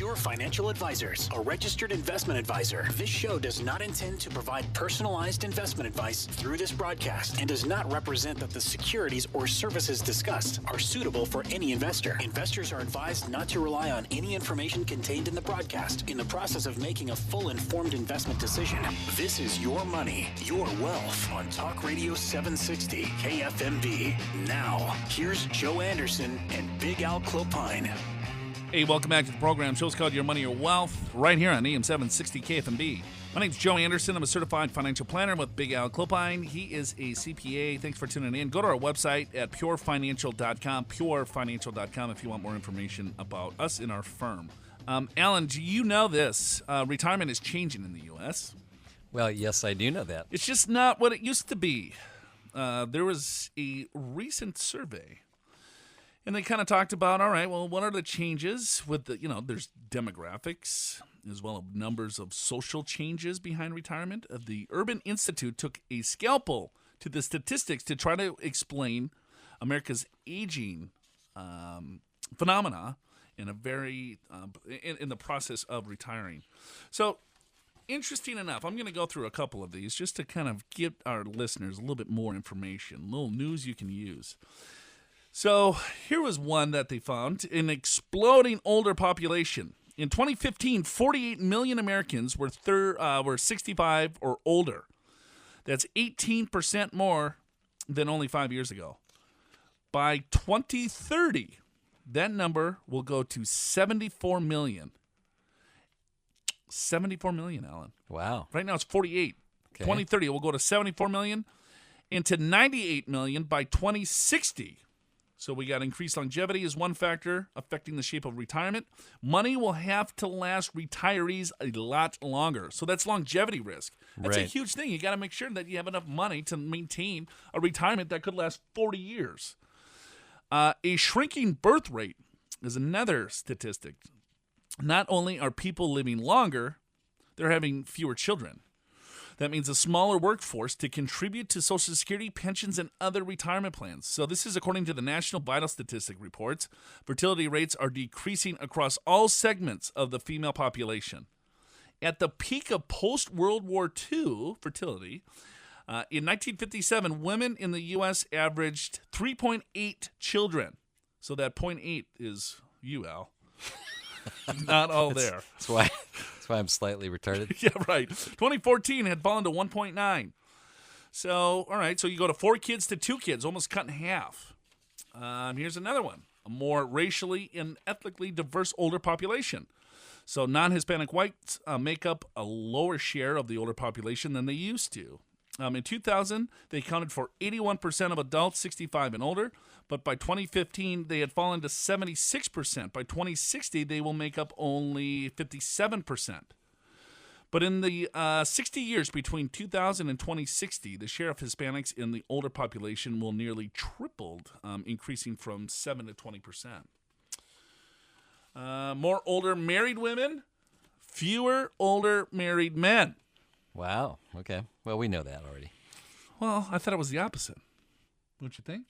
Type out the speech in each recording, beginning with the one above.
Pure Financial Advisors, a registered investment advisor. This show does not intend to provide personalized investment advice through this broadcast and does not represent that the securities or services discussed are suitable for any investor. Investors are advised not to rely on any information contained in the broadcast in the process of making a full informed investment decision. This is Your Money, Your Wealth on Talk Radio 760 KFMB. Now, here's Joe Anderson and Big Al Clopine. Hey, welcome back to the program. Show's called Your Money, Your Wealth, right here on AM 760 KFMB. My name's Joe Anderson. I'm a certified financial planner with Big Al Clopine. He is a CPA. Thanks for tuning in. Go to our website at purefinancial.com, purefinancial.com, if you want more information about us and our firm. Alan, do you know this? Retirement is changing in the U.S. Well, yes, I do know that. It's just not what it used to be. There was a recent survey, and they kind of talked about, all right, well, what are the changes with the, there's demographics as well as numbers of social changes behind retirement. The Urban Institute took a scalpel to the statistics to try to explain America's aging phenomena in a very in the process of retiring. So, interesting enough, I'm going to go through a couple of these just to kind of give our listeners a little bit more information, a little news you can use. So here was one that they found: an exploding older population. In 2015, 48 million Americans were 65 or older. That's 18% more than only 5 years ago. By 2030, that number will go to 74 million. 74 million, Alan. Wow. Right now it's 48. Okay. 2030, it will go to 74 million and to 98 million by 2060. So we got increased longevity is one factor affecting the shape of retirement. Money will have to last retirees a lot longer. So that's longevity risk. That's a huge thing. You got to make sure that you have enough money to maintain a retirement that could last 40 years. A shrinking birth rate is another statistic. Not only are people living longer, they're having fewer children. That means a smaller workforce to contribute to Social Security, pensions, and other retirement plans. So this is according to the National Vital Statistic reports. Fertility rates are decreasing across all segments of the female population. At the peak of post-World War II fertility, in 1957, women in the U.S. averaged 3.8 children. So that 0.8 is you, Al. Not all there. That's why I'm slightly retarded. Yeah, right. 2014 had fallen to 1.9. So, all right. So you go to 4 kids to 2 kids, almost cut in half. Here's another one: a more racially and ethnically diverse older population. So non-Hispanic whites make up a lower share of the older population than they used to. In 2000, they accounted for 81% of adults 65 and older, but by 2015, they had fallen to 76%. By 2060, they will make up only 57%. But in the 60 years between 2000 and 2060, the share of Hispanics in the older population will nearly tripled, increasing from 7 to 20%. More older married women, fewer older married men. Wow. Okay. Well, we know that already. Well, I thought it was the opposite. Don't you think?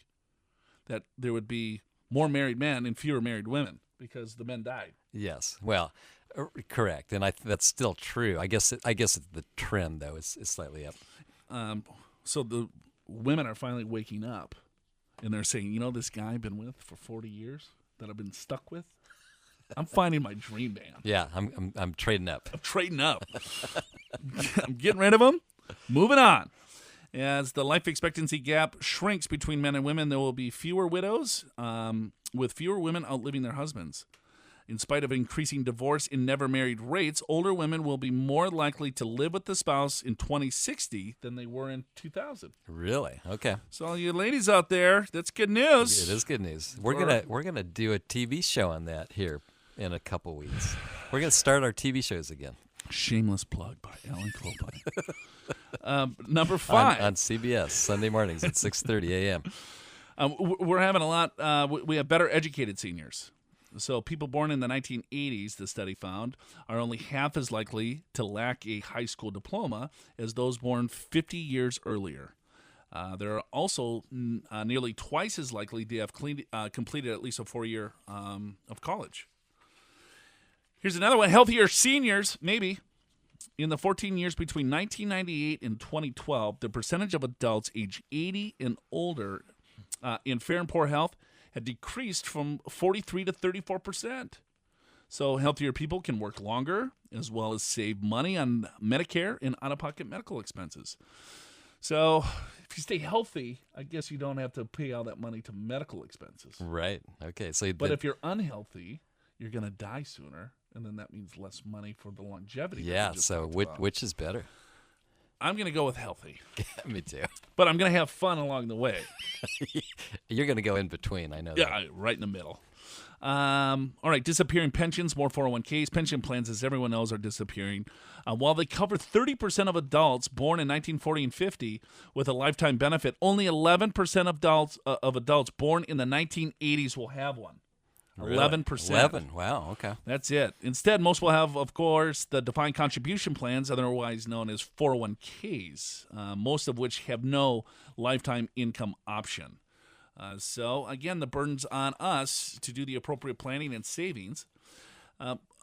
That there would be more married men and fewer married women because the men died. Yes. Well, correct. And that's still true. I guess the trend, though, is slightly up. So the women are finally waking up, and they're saying, this guy I've been with for 40 years that I've been stuck with, I'm finding my dream man. Yeah, I'm trading up. I'm trading up. I'm getting rid of him. Moving on. As the life expectancy gap shrinks between men and women, there will be fewer widows, with fewer women outliving their husbands. In spite of increasing divorce and never married rates, older women will be more likely to live with the spouse in 2060 than they were in 2000. Really? Okay. So all you ladies out there, that's good news. It is good news. We're gonna do a TV show on that here in a couple weeks. We're gonna start our TV shows again. Shameless plug by Alan Clopine. Number 5 on CBS Sunday mornings at 6:30 a.m. We're having a lot. We have better educated seniors. So people born in the 1980s, the study found, are only half as likely to lack a high school diploma as those born 50 years earlier. They're also nearly twice as likely to have completed at least a 4-year of college. Here's another one. Healthier seniors, maybe. In the 14 years between 1998 and 2012, the percentage of adults age 80 and older in fair and poor health had decreased from 43 to 34%. So healthier people can work longer as well as save money on Medicare and out-of-pocket medical expenses. So if you stay healthy, I guess you don't have to pay all that money to medical expenses. Right. Okay. So, But if you're unhealthy, you're going to die sooner, and then that means less money for the longevity. yeah. So which is better? I'm going to go with healthy, Me too. but I'm going to have fun along the way. You're going to go in between. I know that. Yeah, right in the middle. All right, disappearing pensions, more 401ks. Pension plans, as everyone knows, are disappearing. While they cover 30% of adults born in 1940 and 50 with a lifetime benefit, only 11% of adults born in the 1980s will have one. Really? 11%. 11. Wow. Okay. That's it. Instead, most will have, of course, the defined contribution plans, otherwise known as 401ks, most of which have no lifetime income option. So, again, the burden's on us to do the appropriate planning and savings.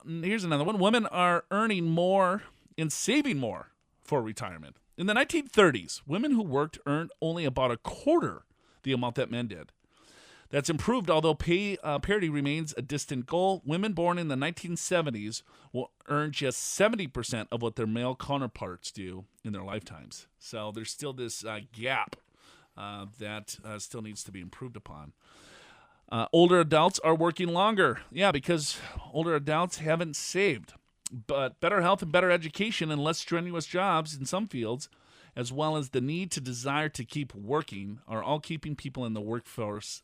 Here's another one. Women are earning more and saving more for retirement. In the 1930s, women who worked earned only about a quarter the amount that men did. That's improved, although pay parity remains a distant goal. Women born in the 1970s will earn just 70% of what their male counterparts do in their lifetimes. So there's still this gap that still needs to be improved upon. Older adults are working longer. Yeah, because older adults haven't saved. But better health and better education and less strenuous jobs in some fields, as well as the need to desire to keep working, are all keeping people in the workforce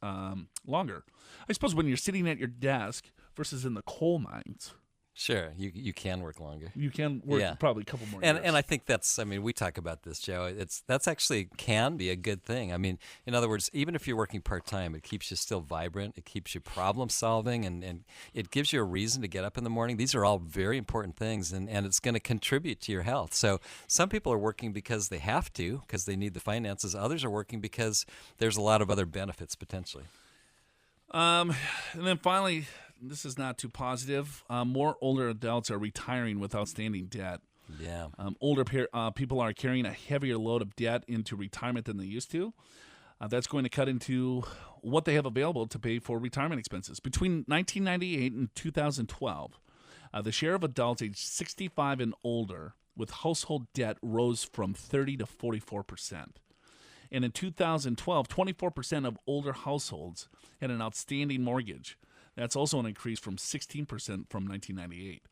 longer. I suppose when you're sitting at your desk versus in the coal mines, Sure, you can work longer. you can work probably a couple more And years. and I think that's, I mean, we talk about this, Joe. That's actually can be a good thing. I mean, in other words, even if you're working part-time, it keeps you still vibrant. It keeps you problem solving, and it gives you a reason to get up in the morning. These are all very important things, and it's going to contribute to your health. So some people are working because they have to, because they need the finances. Others are working because there's a lot of other benefits potentially. And then finally, this is not too positive. More older adults are retiring with outstanding debt. Yeah. Older people are carrying a heavier load of debt into retirement than they used to. That's going to cut into what they have available to pay for retirement expenses. Between 1998 and 2012, the share of adults aged 65 and older with household debt rose from 30 to 44%. And in 2012, 24% of older households had an outstanding mortgage. That's also an increase from 16% from 1998.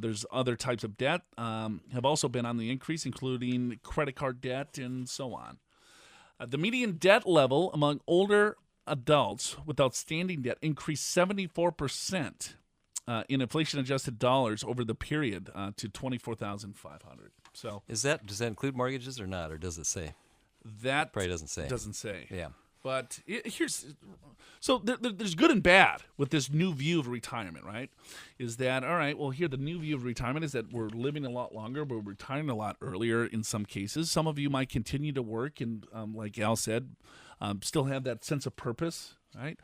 There's other types of debt have also been on the increase, including credit card debt and so on. The median debt level among older adults with outstanding debt increased 74% in inflation-adjusted dollars over the period to $24,500. So Does that include mortgages or not, or does it say? that Probably doesn't say. Doesn't say. Yeah. But there's good and bad with this new view of retirement, right? Is that, all right, well, here the new view of retirement is that we're living a lot longer, but we're retiring a lot earlier in some cases. Some of you might continue to work and, like Al said, still have that sense of purpose, right?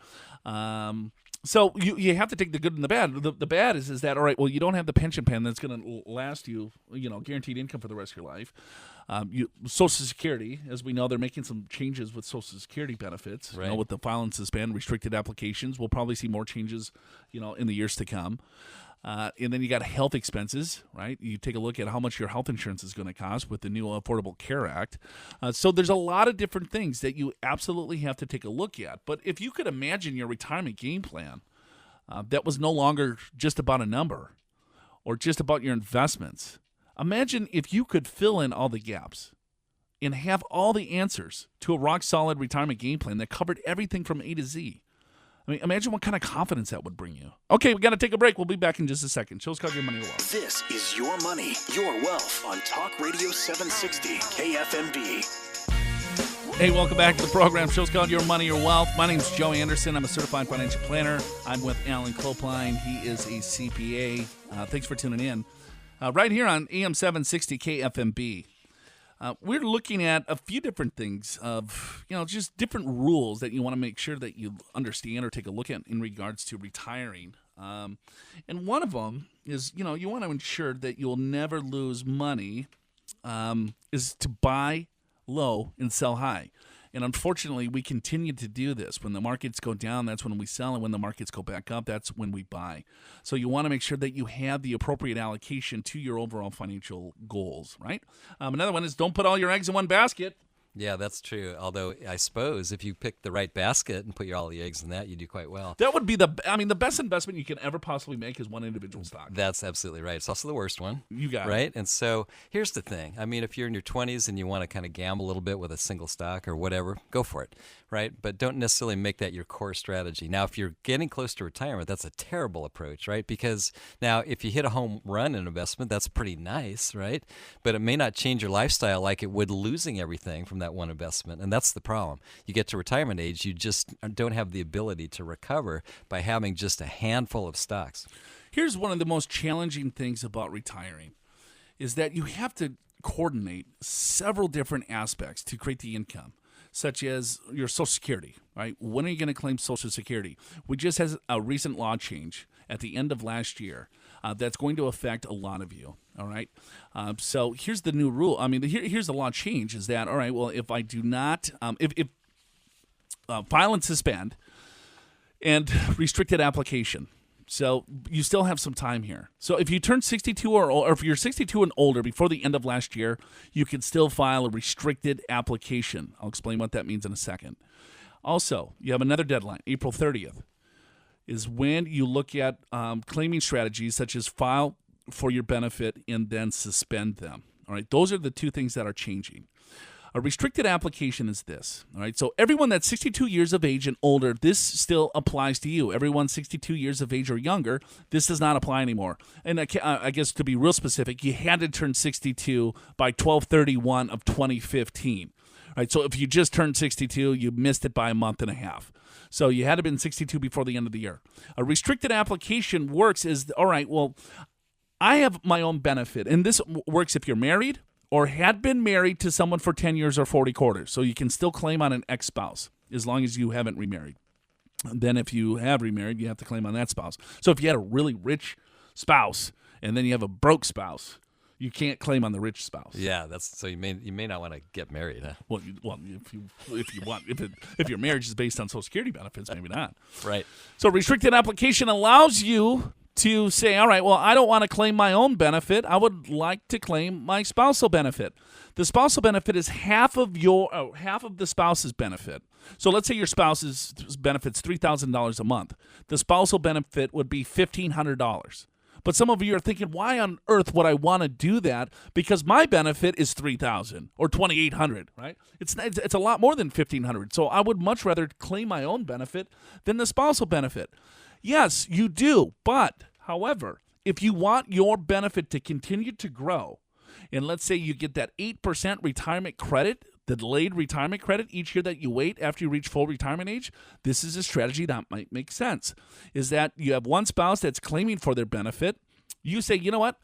So you have to take the good and the bad. The bad is that, all right, well, you don't have the pension plan that's going to last you, guaranteed income for the rest of your life. Social Security, as we know, they're making some changes with Social Security benefits. Right. With the file and suspend, restricted applications. We'll probably see more changes, in the years to come. And then you got health expenses, right? You take a look at how much your health insurance is going to cost with the new Affordable Care Act. So there's a lot of different things that you absolutely have to take a look at. But if you could imagine your retirement game plan that was no longer just about a number or just about your investments, imagine if you could fill in all the gaps and have all the answers to a rock-solid retirement game plan that covered everything from A to Z. I mean, imagine what kind of confidence that would bring you. Okay, we got to take a break. We'll be back in just a second. Show's called Your Money or Wealth. This is Your Money, Your Wealth on Talk Radio 760 KFMB. Hey, welcome back to the program. Show's called Your Money or Wealth. My name's Joe Anderson. I'm a certified financial planner. I'm with Alan Clopline. He is a CPA. Thanks for tuning in. Right here on AM 760 KFMB. We're looking at a few different things of, just different rules that you want to make sure that you understand or take a look at in regards to retiring And one of them is, you want to ensure that you'll never lose money, is to buy low and sell high. And unfortunately, we continue to do this. When the markets go down, that's when we sell. And when the markets go back up, that's when we buy. So you want to make sure that you have the appropriate allocation to your overall financial goals, right? Another one is don't put all your eggs in one basket. Yeah, that's true. Although I suppose if you pick the right basket and put all the eggs in that, you do quite well. That would be the best investment you can ever possibly make is one individual stock. That's absolutely right. It's also the worst one. You got it. Right? And so here's the thing. I mean, if you're in your 20s and you want to kind of gamble a little bit with a single stock or whatever, go for it. Right? But don't necessarily make that your core strategy. Now, if you're getting close to retirement, that's a terrible approach, right? Because now if you hit a home run in investment, that's pretty nice, right? But it may not change your lifestyle like it would losing everything from that one investment. And that's the problem. You get to retirement age, you just don't have the ability to recover by having just a handful of stocks. Here's one of the most challenging things about retiring is that you have to coordinate several different aspects to create the income, such as your Social Security, right? When are you going to claim Social Security? We just had a recent law change at the end of last year that's going to affect a lot of you, all right? So here's the new rule. I mean, here's the law change is that, all right, well, if I do not, if file and suspend and restricted application. So you still have some time here. So if you turn 62 or if you're 62 and older before the end of last year, you can still file a restricted application. I'll explain what that means in a second. Also, you have another deadline, April 30th, is when you look at claiming strategies such as file for your benefit and then suspend them. All right, those are the two things that are changing. A restricted application is this, all right? So everyone that's 62 years of age and older, this still applies to you. Everyone 62 years of age or younger, this does not apply anymore. And I guess to be real specific, you had to turn 62 by 12/31 of 2015, right? So if you just turned 62, you missed it by a month and a half. So you had to have been 62 before the end of the year. A restricted application works as, all right, well, I have my own benefit, and this works if you're married or had been married to someone for 10 years or 40 quarters. So you can still claim on an ex-spouse as long as you haven't remarried. And then if you have remarried, you have to claim on that spouse. So if you had a really rich spouse and then you have a broke spouse, you can't claim on the rich spouse. Yeah, that's so you may not want to get married, huh? Well, if your marriage is based on Social Security benefits, maybe not. Right. So restricted application allows you to say, all right, well, I don't want to claim my own benefit. I would like to claim my spousal benefit. The spousal benefit is half of the spouse's benefit. So let's say your spouse's benefit's $3,000 a month. The spousal benefit would be $1,500. But some of you are thinking, why on earth would I want to do that? Because my benefit is $3,000 or $2,800, right? It's a lot more than $1,500. So I would much rather claim my own benefit than the spousal benefit. Yes, you do. But, however, if you want your benefit to continue to grow, and let's say you get that 8% retirement credit, the delayed retirement credit each year that you wait after you reach full retirement age, this is a strategy that might make sense. Is that you have one spouse that's claiming for their benefit. You say, you know what?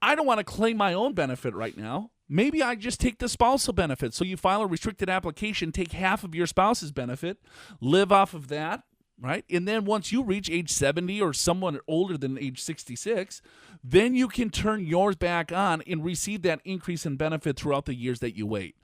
I don't want to claim my own benefit right now. Maybe I just take the spousal benefit. So you file a restricted application, take half of your spouse's benefit, live off of that, right? And then once you reach age 70 or someone older than age 66, then you can turn yours back on and receive that increase in benefit throughout the years that you wait.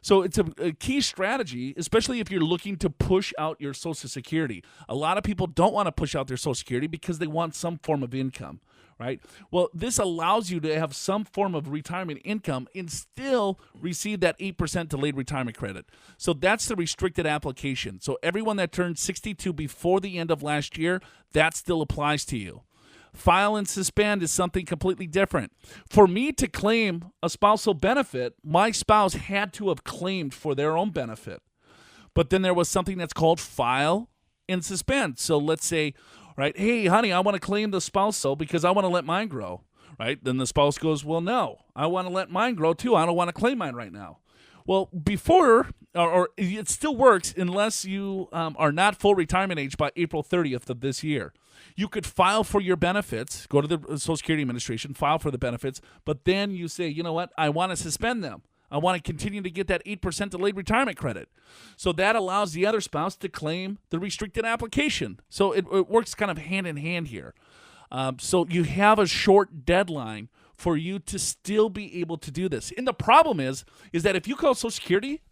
So it's a key strategy, especially if you're looking to push out your Social Security. A lot of people don't want to push out their Social Security because they want some form of income, right? Well, this allows you to have some form of retirement income and still receive that 8% delayed retirement credit. So that's the restricted application. So everyone that turned 62 before the end of last year, that still applies to you. File and suspend is something completely different. For me to claim a spousal benefit, my spouse had to have claimed for their own benefit. But then there was something that's called file and suspend. So let's say, right, hey, honey, I want to claim the spousal because I want to let mine grow, right? Then the spouse goes, well, no, I want to let mine grow too. I don't want to claim mine right now. Well, before, or it still works unless you are not full retirement age by April 30th of this year. You could file for your benefits, go to the Social Security Administration, file for the benefits, but then you say, you know what, I want to suspend them. I want to continue to get that 8% delayed retirement credit. So that allows the other spouse to claim the restricted application. So it works kind of hand in hand here. So you have a short deadline for you to still be able to do this. And the problem is that if you call Social Security,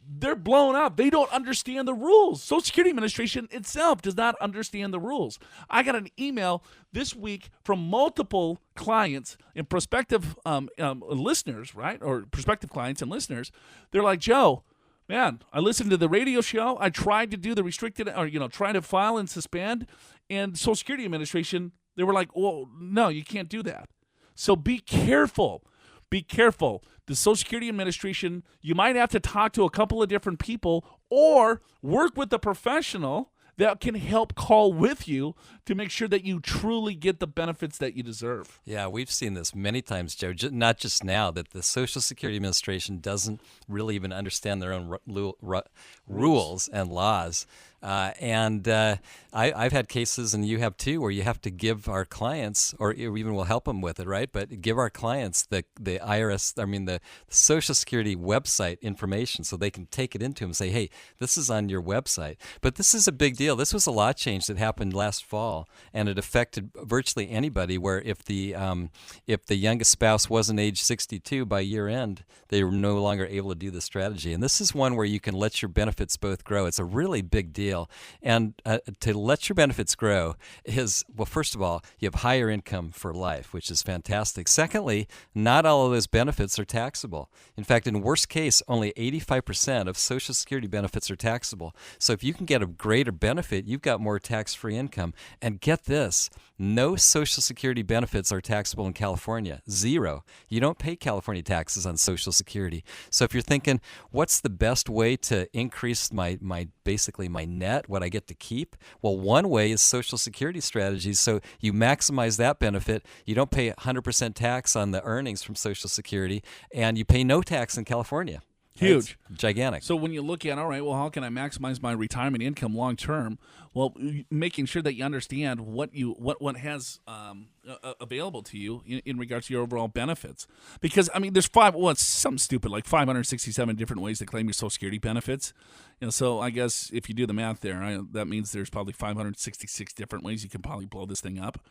they're blown up. They don't understand the rules. Social Security Administration itself does not understand the rules. I got an email this week from multiple clients and prospective listeners, right? Or prospective clients and listeners. They're like, Joe, man, I listened to the radio show. I tried to do the restricted, or, try to file and suspend. And Social Security Administration, they were like, well, no, you can't do that. So be careful. Be careful. The Social Security Administration, you might have to talk to a couple of different people or work with a professional that can help call with you to make sure that you truly get the benefits that you deserve. Yeah, we've seen this many times, Joe, not just now, that the Social Security Administration doesn't really even understand their own rules and laws. I've had cases, and you have too, where you have to give our clients, or even we'll help them with it, right? But give our clients the the Social Security website information so they can take it into them and say, hey, this is on your website. But this is a big deal. This was a law change that happened last fall, and it affected virtually anybody, where if the youngest spouse wasn't age 62 by year end, they were no longer able to do the strategy. And this is one where you can let your benefits both grow. It's a really big deal. And to let your benefits grow is, well, first of all, you have higher income for life, which is fantastic. Secondly, not all of those benefits are taxable. In fact, in worst case, only 85% of Social Security benefits are taxable. So if you can get a greater benefit, you've got more tax-free income. And get this, no Social Security benefits are taxable in California. Zero. You don't pay California taxes on Social Security. So if you're thinking, what's the best way to increase my net, what I get to keep? Well, one way is Social Security strategies. So you maximize that benefit. You don't pay 100% tax on the earnings from Social Security, and you pay no tax in California. Huge. It's gigantic. So when you look at, all right, well, how can I maximize my retirement income long term? Well, making sure that you understand what has available to you in regards to your overall benefits. Because, I mean, there's it's something stupid, like 567 different ways to claim your Social Security benefits. So I guess if you do the math there, that means there's probably 566 different ways you can probably blow this thing up.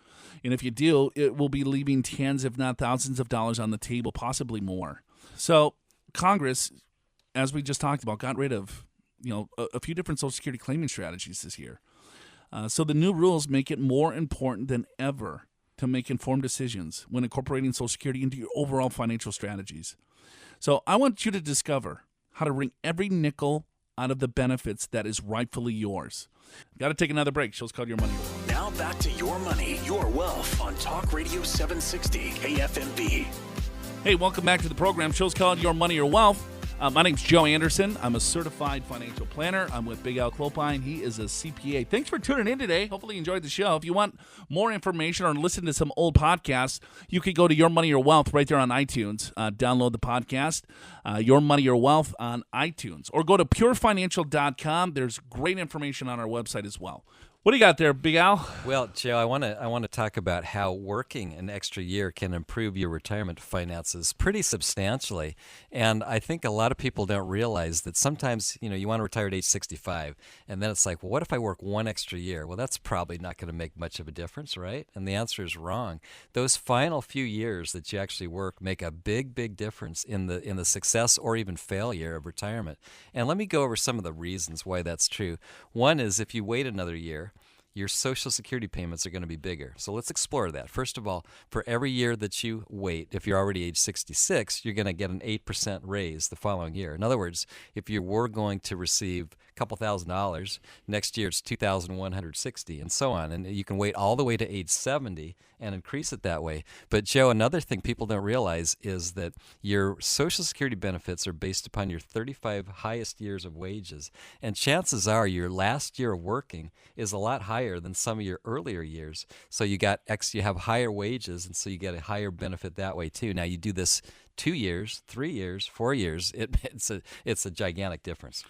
And if you do, it will be leaving tens, if not thousands of dollars on the table, possibly more. So Congress, as we just talked about, got rid of a few different Social Security claiming strategies this year. So the new rules make it more important than ever to make informed decisions when incorporating Social Security into your overall financial strategies. So I want you to discover how to wring every nickel out of the benefits that is rightfully yours. Got to take another break. Show's called Your Money, Your Wealth. Now back to Your Money, Your Wealth on Talk Radio 760 KFMB. Hey, welcome back to the program. Show's called Your Money, Your Wealth. My name's Joe Anderson. I'm a certified financial planner. I'm with Big Al Clopine. He is a CPA. Thanks for tuning in today. Hopefully you enjoyed the show. If you want more information or listen to some old podcasts, you can go to Your Money, Your Wealth right there on iTunes. Download the podcast, Your Money, Your Wealth on iTunes. Or go to purefinancial.com. There's great information on our website as well. What do you got there, Big Al? Well, Joe, I want to talk about how working an extra year can improve your retirement finances pretty substantially. And I think a lot of people don't realize that sometimes, you want to retire at age 65, and then it's like, well, what if I work one extra year? Well, that's probably not going to make much of a difference, right? And the answer is wrong. Those final few years that you actually work make a big, big difference in the success or even failure of retirement. And let me go over some of the reasons why that's true. One is if you wait another year, your Social Security payments are going to be bigger. So let's explore that. First of all, for every year that you wait, if you're already age 66, you're going to get an 8% raise the following year. In other words, if you were going to receive a couple $1,000, next year it's $2,160 and so on. And you can wait all the way to age 70 and increase it that way. But Joe, another thing people don't realize is that your Social Security benefits are based upon your 35 highest years of wages. And chances are your last year of working is a lot higher than some of your earlier years. So you have higher wages, and so you get a higher benefit that way too. Now you do this 2 years, 3 years, 4 years, it's a gigantic difference.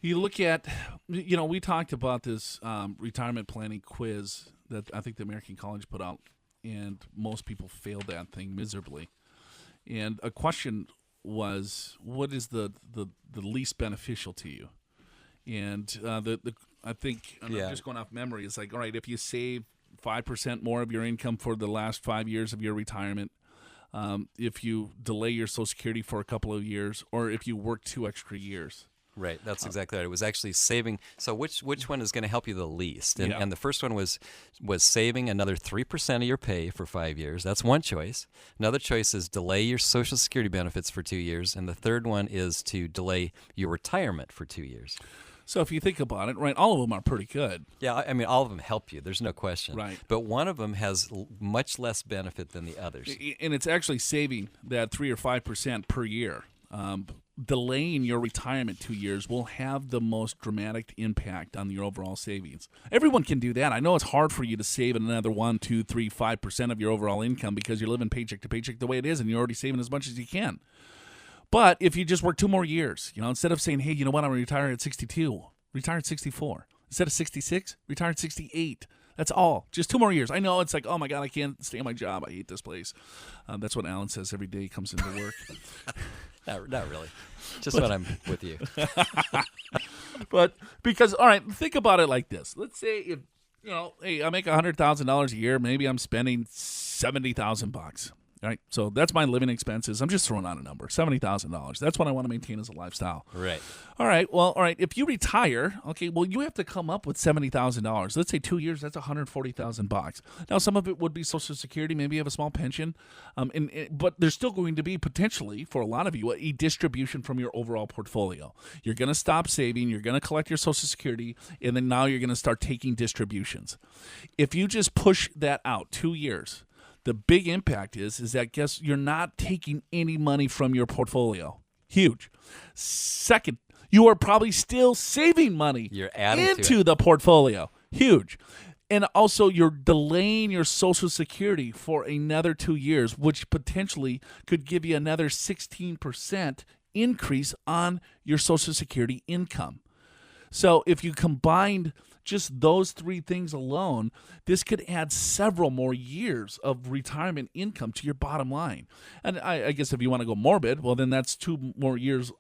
You look at, we talked about this retirement planning quiz that I think the American College put out, and most people failed that thing miserably. And a question was what is the least beneficial to you, and I think I'm just going off memory. It's like, all right, if you save 5% more of your income for the last 5 years of your retirement, if you delay your Social Security for a couple of years, or if you work 2 extra years. Right, that's exactly right. It was actually saving. So which one is going to help you the least? And the first one was saving another 3% of your pay for 5 years. That's one choice. Another choice is delay your Social Security benefits for 2 years. And the third one is to delay your retirement for 2 years. So if you think about it, right, all of them are pretty good. Yeah, I mean, all of them help you. There's no question. Right. But one of them has much less benefit than the others. And it's actually saving that 3 or 5% per year. Delaying your retirement 2 years will have the most dramatic impact on your overall savings. Everyone can do that. I know it's hard for you to save another 1, 2, 3, 5% of your overall income because you're living paycheck to paycheck the way it is, and you're already saving as much as you can. But if you just work 2 more years, instead of saying, hey, you know what, I'm going to retire at 62, retire at 64. Instead of 66, retire at 68. That's all. Just 2 more years. I know it's like, oh, my God, I can't stay in my job. I hate this place. That's what Alan says every day he comes into work. Not really. Just when I'm with you. But because, all right, think about it like this. Let's say if, hey, I make $100,000 a year. Maybe I'm spending $70,000. Right, so that's my living expenses. I'm just throwing out a number, $70,000. That's what I want to maintain as a lifestyle. Right. All right. If you retire, okay, well, you have to come up with $70,000. Let's say 2 years, that's $140,000. Now, some of it would be Social Security. Maybe you have a small pension, but there's still going to be potentially for a lot of you a distribution from your overall portfolio. You're going to stop saving. You're going to collect your Social Security, and then now you're going to start taking distributions. If you just push that out 2 years. The big impact is that you're not taking any money from your portfolio. Huge. Second, you are probably still saving money you're adding into the portfolio. Huge. And also you're delaying your Social Security for another 2 years, which potentially could give you another 16% increase on your Social Security income. So if you combined just those 3 things alone, this could add several more years of retirement income to your bottom line. And I guess if you want to go morbid, well, then that's 2 more years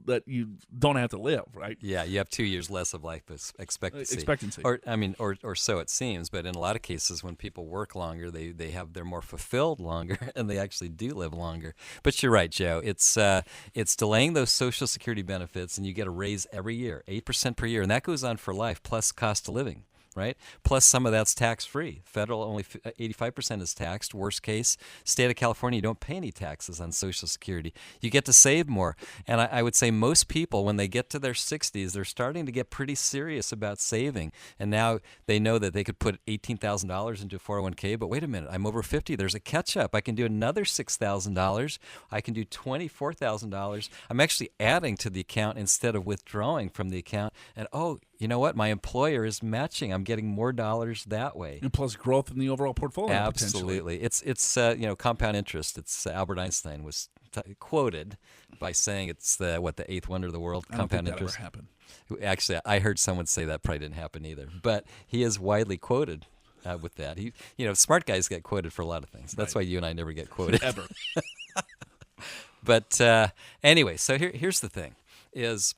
that you don't have to live, right? Yeah, you have 2 years less of life expectancy. Or so it seems. But in a lot of cases, when people work longer, they're more fulfilled longer, and they actually do live longer. But you're right, Joe. It's delaying those Social Security benefits, and you get a raise every year, 8% per year, and that goes on for life, plus cost of living, right? Plus some of that's tax-free. Federal, only 85% is taxed. Worst case, state of California, you don't pay any taxes on Social Security. You get to save more. And I would say most people, when they get to their 60s, they're starting to get pretty serious about saving. And now they know that they could put $18,000 into a 401k, but wait a minute, I'm over 50. There's a catch-up. I can do another $6,000. I can do $24,000. I'm actually adding to the account instead of withdrawing from the account. And you know what? My employer is matching. I'm getting more dollars that way. And plus growth in the overall portfolio. Absolutely. It's compound interest. It's Albert Einstein was quoted by saying it's the 8th wonder of the world. Compound interest. Ever happened. Actually, I heard someone say that probably didn't happen either. But he is widely quoted with that. Smart guys get quoted for a lot of things. That's why you and I never get quoted ever. But anyway, so here's the thing is.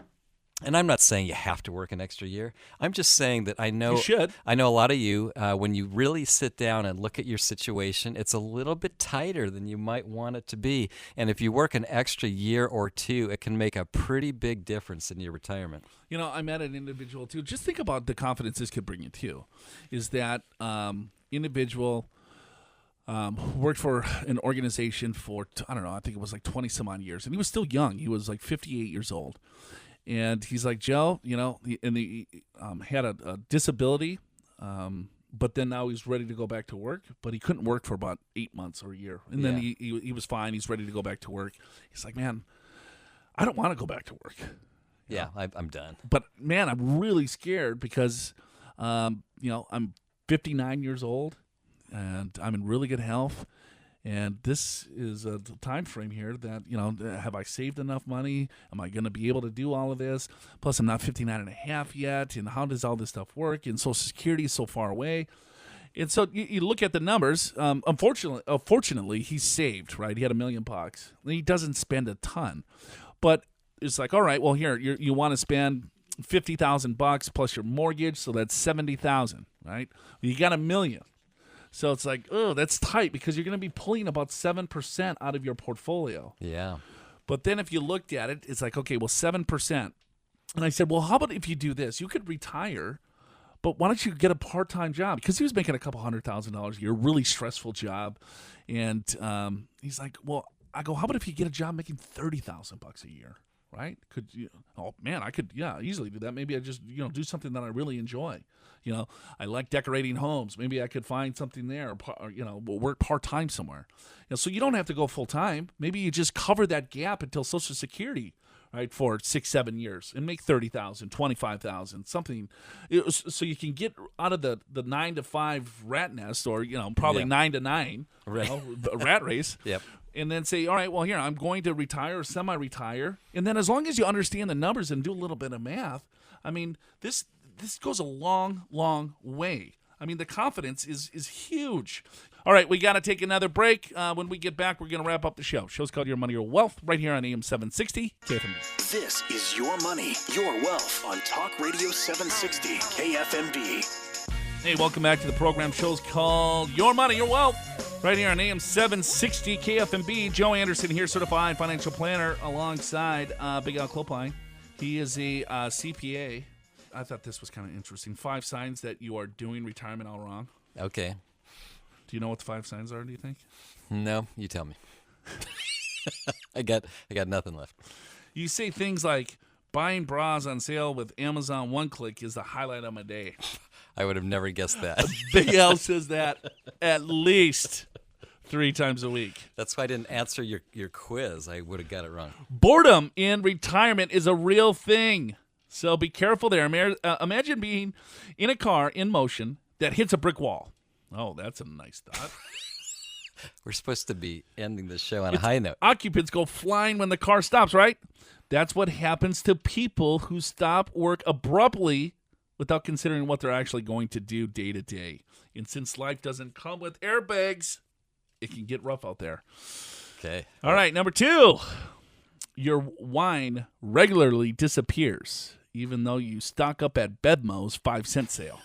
And I'm not saying you have to work an extra year. I'm just saying that I know you should. I know a lot of you, when you really sit down and look at your situation, it's a little bit tighter than you might want it to be. And if you work an extra year or 2, it can make a pretty big difference in your retirement. I met an individual, too. Just think about the confidence this could bring you, too, is that individual worked for an organization for, I don't know, I think it was like 20-some-odd years. And he was still young. He was like 58 years old. And he's like, Joe, he had a disability, but then now he's ready to go back to work. But he couldn't work for about 8 months or a year. And then he was fine. He's ready to go back to work. He's like, man, I don't want to go back to work. Yeah, I'm done. But, man, I'm really scared because, I'm 59 years old, and I'm in really good health. And this is a time frame here that, have I saved enough money? Am I going to be able to do all of this? Plus, I'm not 59 and a half yet. And how does all this stuff work? And Social Security is so far away. And so you look at the numbers. Unfortunately, he's saved, right? He had $1 million. He doesn't spend a ton, but it's like, all right, well, here you want to spend $50,000 plus your mortgage, so that's $70,000, right? You got $1 million, so it's like, oh, that's tight because you're going to be pulling about 7% out of your portfolio. Yeah. But then if you looked at it, it's like, okay, well, 7%. And I said, well, how about if you do this? You could retire. But why don't you get a part-time job? Because he was making a couple $100,000 a year, really stressful job. And he's like, well, I go, how about if you get a job making $30,000 a year, right? Could you? Oh man, I could, easily do that. Maybe I just, do something that I really enjoy. I like decorating homes. Maybe I could find something there, or work part-time somewhere. So you don't have to go full-time. Maybe you just cover that gap until Social Security. Right, for 6-7 years and make $30,000, $25,000, something, so you can get out of the 9 to 5 rat nest, or probably 9 to 9, right, rat race. Yep. And then say, all right, well, here I'm going to retire or semi-retire, and then as long as you understand the numbers and do a little bit of math, I mean, this goes a long, long way. I mean, the confidence is huge. All right, we got to take another break. When we get back, we're going to wrap up the show. Show's called Your Money, Your Wealth, right here on AM 760 KFMB. This is Your Money, Your Wealth on Talk Radio 760 KFMB. Hey, welcome back to the program. Show's called Your Money, Your Wealth, right here on AM 760 KFMB. Joe Anderson here, certified financial planner, alongside Big Al Clopine. He is a CPA. I thought this was kind of interesting. 5 signs that you are doing retirement all wrong. Okay. Do you know what the 5 signs are, do you think? No, you tell me. I got nothing left. You say things like, buying bras on sale with Amazon one-click is the highlight of my day. I would have never guessed that. Big Al says that at least 3 times a week. That's why I didn't answer your quiz. I would have got it wrong. Boredom in retirement is a real thing. So be careful there. Imagine being in a car in motion that hits a brick wall. Oh, that's a nice thought. We're supposed to be ending the show on a high note. Occupants go flying when the car stops, right? That's what happens to people who stop work abruptly without considering what they're actually going to do day to day. And since life doesn't come with airbags, it can get rough out there. Okay. All right, number 2. Your wine regularly disappears, even though you stock up at Bedmo's 5-cent sale.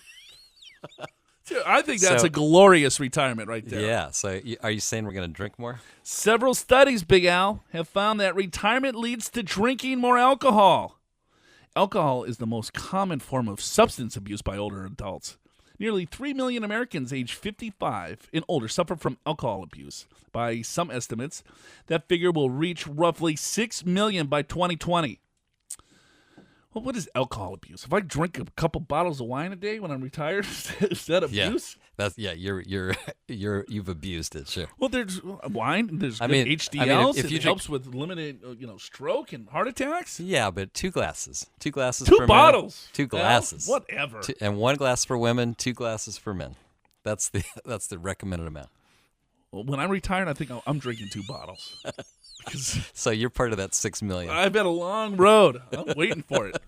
Dude, I think that's a glorious retirement right there. Yeah. So are you saying we're going to drink more? Several studies, Big Al, have found that retirement leads to drinking more alcohol. Alcohol is the most common form of substance abuse by older adults. Nearly 3 million Americans aged 55 and older suffer from alcohol abuse. By some estimates, that figure will reach roughly 6 million by 2020. Well, what is alcohol abuse? If I drink a couple bottles of wine a day when I'm retired, is that abuse? You've abused it, sure. Well, there's wine, there's HDLs, it helps with limited, stroke and heart attacks. Yeah, but 2 glasses. 2 glasses 2 for bottles. Men, 2 glasses. Well, whatever. And 1 glass for women, 2 glasses for men. That's the recommended amount. Well, when I'm retired, I think I'm drinking 2 bottles. So you're part of that 6 million. I've had a long road. I'm waiting for it.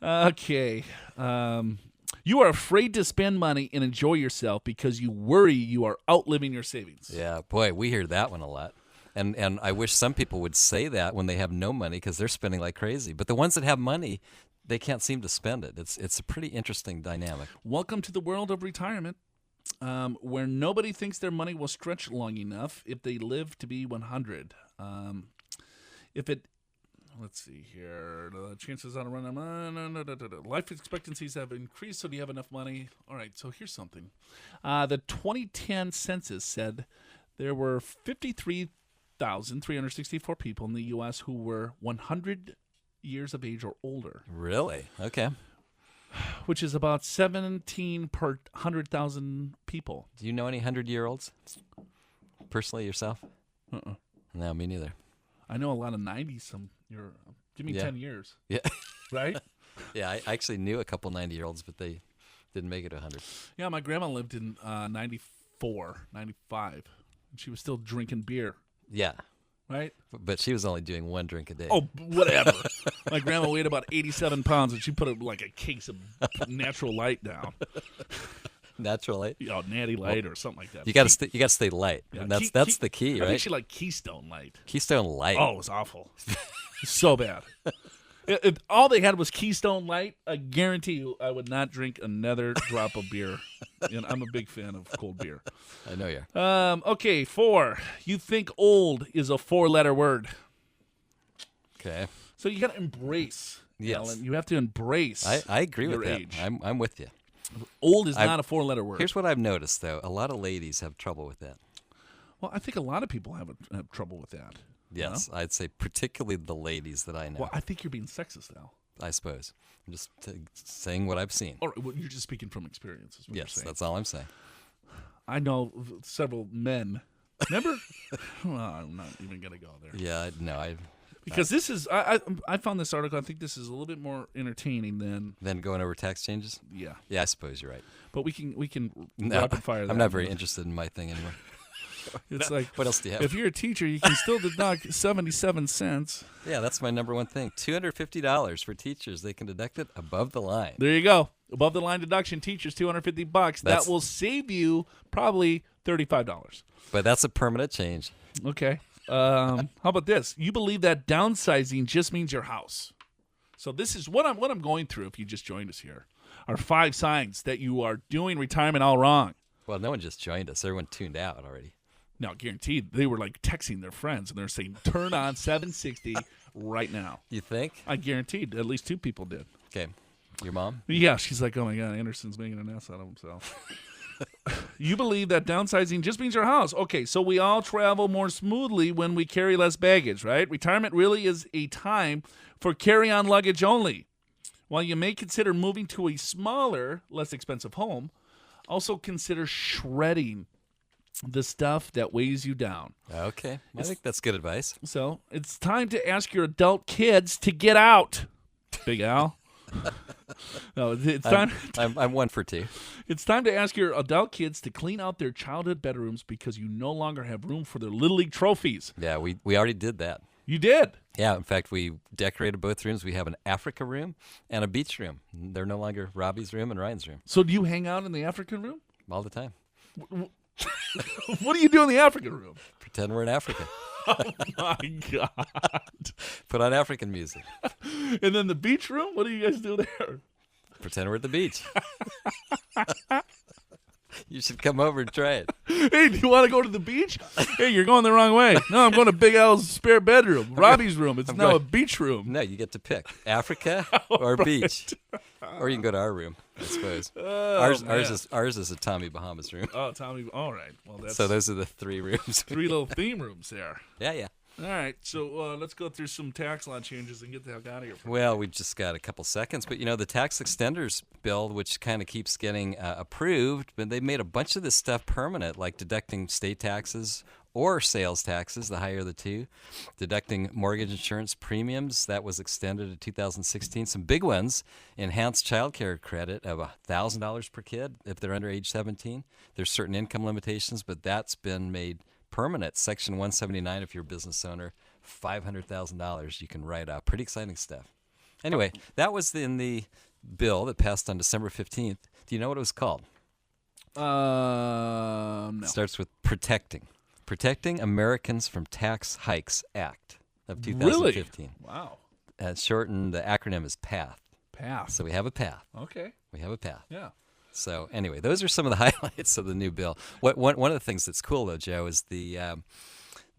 Okay. You are afraid to spend money and enjoy yourself because you worry you are outliving your savings. Yeah, boy, we hear that one a lot. And I wish some people would say that when they have no money because they're spending like crazy. But the ones that have money, they can't seem to spend it. It's a pretty interesting dynamic. Welcome to the world of retirement. Where nobody thinks their money will stretch long enough if they live to be 100. Let's see here. The chances on a run. Life expectancies have increased, so do you have enough money? All right, so here's something. The 2010 census said there were 53,364 people in the U.S. who were 100 years of age or older. Really? Okay. Which is about 17 per 100,000 people. Do you know any 100-year-olds? Personally, yourself? No, me neither. I know a lot of 90s. Give me 10 years. Yeah. Right? Yeah, I actually knew a couple 90-year-olds, but they didn't make it to 100. Yeah, my grandma lived in 94, 95, and she was still drinking beer. Yeah. Right? But she was only doing 1 drink a day. Oh, whatever. My grandma weighed about 87 pounds, and she put like a case of Natural Light down. Natural light. Natty Light or something like that. You got to stay light. Yeah, And that's the key, I right? actually like Keystone Light. Keystone Light. Oh, it was awful. So bad. If all they had was Keystone Light, I guarantee you I would not drink another drop of beer. And I'm a big fan of cold beer. I know you are. Okay, 4. You think old is a 4-letter word. Okay. So you got to embrace. Yes. Alan. You have to embrace I agree with your that. age. I'm with you. Old is not a 4-letter word. Here's what I've noticed, though. A lot of ladies have trouble with that. Well, I think a lot of people have trouble with that. Yes, you know? I'd say particularly the ladies that I know. Well, I think you're being sexist now. I suppose. I'm just saying what I've seen. Or well, you're just speaking from experience. Is what you're Yes, saying. that's all I'm saying. I know several men. Remember? Well, I'm not even going to go there. Yeah, Because this is, I found this article. I think this is a little bit more entertaining than. Then going over tax changes? Yeah. Yeah, I suppose you're right. But we can No, rapid fire that. I'm not very interested in my thing anymore. It's like, What else do you have? if you're a teacher, you can still deduct 77 cents. Yeah, that's my number one thing. $250 for teachers. They can deduct it above the line. There you go. Above the line deduction, teachers, $250. That's- That will save you probably $35. But that's a permanent change. Okay. How about this? You believe that downsizing just means your house. So this is what I'm going through. If you just joined us here, are 5 signs that you are doing retirement all wrong. Well, no one just joined us. Everyone tuned out already. Now, guaranteed, they were like texting their friends and they're saying, "Turn on 760 right now." You think? I guaranteed at least 2 people did. Okay. Your mom? Yeah, she's like, "Oh my God, Anderson's making an ass out of himself." You believe that downsizing just means your house. Okay, so we all travel more smoothly when we carry less baggage, right? Retirement really is a time for carry-on luggage only. While you may consider moving to a smaller, less expensive home, also consider shredding the stuff that weighs you down. Okay. I think that's good advice. So it's time to ask your adult kids to get out, Big Al. No, it's time. I'm 1 for 2. It's time to ask your adult kids to clean out their childhood bedrooms because you no longer have room for their Little League trophies. Yeah, we already did that. You did. Yeah, in fact, we decorated both rooms. We have an Africa room and a beach room. They're no longer Robbie's room and Ryan's room So do you hang out in the African room? all the time. What do you do in the African room? Pretend we're in Africa. Oh my God. Put on African music. And then the beach room? What do you guys do there? Pretend we're at the beach. You should come over and try it. Hey, do you want to go to the beach? Hey, you're going the wrong way. No, I'm going to Big Al's spare bedroom, Robbie's room. It's now a beach room. No, you get to pick Africa or beach. Or you can go to our room, I suppose. Ours is a Tommy Bahamas room. Oh, Tommy. All right. Well, that's So those are the 3 rooms. 3 little theme rooms there. Yeah. All right. So let's go through some tax law changes and get the heck out of here. Well, we just got a couple seconds, but the tax extenders bill, which kind of keeps getting approved, but they made a bunch of this stuff permanent, like deducting state taxes or sales taxes, the higher of the two, deducting mortgage insurance premiums. That was extended to 2016. Some big ones: enhanced child care credit of $1,000 per kid if they're under age 17. There's certain income limitations, but that's been made permanent. Section 179, if you're a business owner, $500,000 you can write off. Pretty exciting stuff. Anyway, that was in the bill that passed on December 15th. Do you know what it was called? No. It starts with Protecting Americans from Tax Hikes Act of 2015. Really? Wow. Shortened, the acronym is PATH. Path. So we have a path. Okay. We have a path. Yeah. So anyway, those are some of the highlights of the new bill. One of the things that's cool though, Joe, is these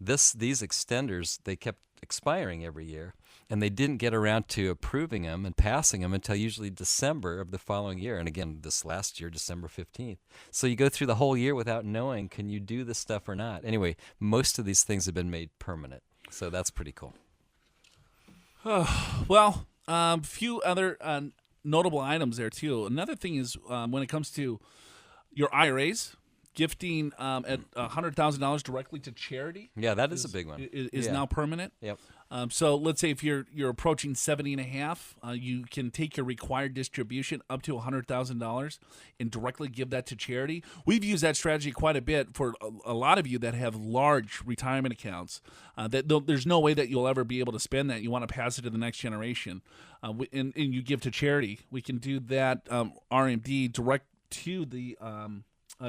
extenders. They kept expiring every year, and they didn't get around to approving them and passing them until usually December of the following year. And again, this last year, December 15th. So you go through the whole year without knowing, can you do this stuff or not? Anyway, most of these things have been made permanent, so that's pretty cool. Well, few other notable items there too. Another thing is when it comes to your IRAs, gifting at $100,000 directly to charity. Yeah, that is a big one. Is now permanent. Yep. So let's say if you're approaching 70 and a half, you can take your required distribution up to $100,000 and directly give that to charity. We've used that strategy quite a bit for a lot of you that have large retirement accounts. There's no way that you'll ever be able to spend that. You want to pass it to the next generation, and you give to charity. We can do that RMD to the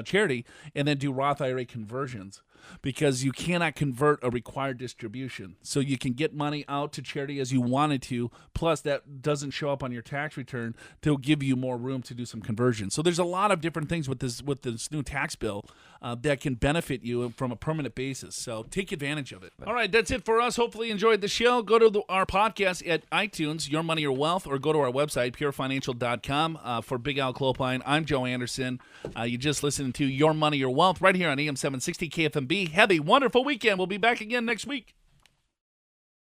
charity and then do Roth IRA conversions, because you cannot convert a required distribution. So you can get money out to charity as you wanted to, plus that doesn't show up on your tax return to give you more room to do some conversions. So there's a lot of different things with this new tax bill that can benefit you from a permanent basis. So take advantage of it. All right, that's it for us. Hopefully you enjoyed the show. Go to our podcast at iTunes, Your Money, Your Wealth, or go to our website, purefinancial.com. For Big Al Clopine, I'm Joe Anderson. You just listened to Your Money, Your Wealth right here on AM 760 KFMB. Have a wonderful weekend. We'll be back again next week.